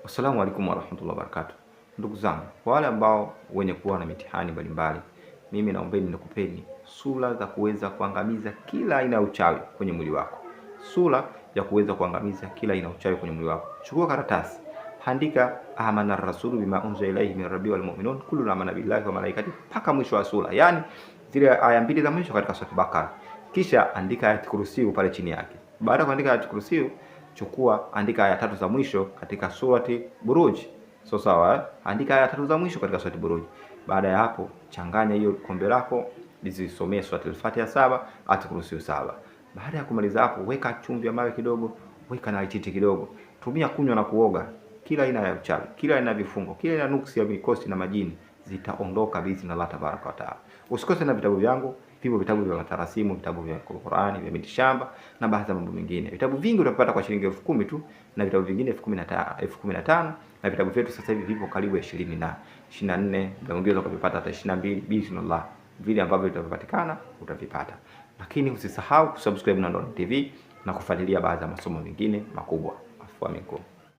Assalamu alaikum warahmatullahi wabarakatuh. Ndugu zangu, kwa wale ambao wenye kuwa na mitihani mbalimbali, mimi naombeni nikupeni sura za kuweza kuangamiza kila aina ya uchawi kwenye mwili wako. Sura ya kuweza kuangamiza kila aina ya uchawi kwenye mwili wako. Chukua karatasi, andika amana rasulu bima unzila ilayhi min rabbil wal mu'minun kullu amana billahi wa malaikati mpaka mwisho wa sura. Yaani zile aya mbili za mwisho katika sura Bakara. Kisha andika ayat kursiyu pale chini yake. Baada ya kuandika ayat kursiyu, chukua andika aya 3 za mwisho katika surati Buruj. Sawa, andika aya 3 za mwisho katika surati Buruj. Baada ya hapo, changanya hiyo kombe lako, lizisomee surati al-Fatiha 7, ayat kursiyu 7. Baada ya kumaliza hapo, weka chumvi ya mawe kidogo, weka na ititi kidogo. Tumia kunywa na kuoga. Kila aina ya uchawi, kila aina ya vifungo, kila aina ya nuksi ya mikosi na majini zitaondoka biidhnillah tabaraka wa taala. Usikose na vitabu vyangu, vipo vitabu vya matarasimu, vitabu vya Qur'ani, vya mitishamba na baadhi ya mambo mengine. Vitabu vingi utapata kwa shilingi 10,000 tu na vitabu vingine 15,000 na vitabu vyetu sasa hivi vipo karibu 20 na 24, naongeza ukavipata hata 22 biidhnillah. Vile ambavyo vitapatikana utavipata. Lakini usisahau kusubscribe na Nurdin TV na kufuatilia baadhi ya masomo mengine makubwa. Afwa minkum.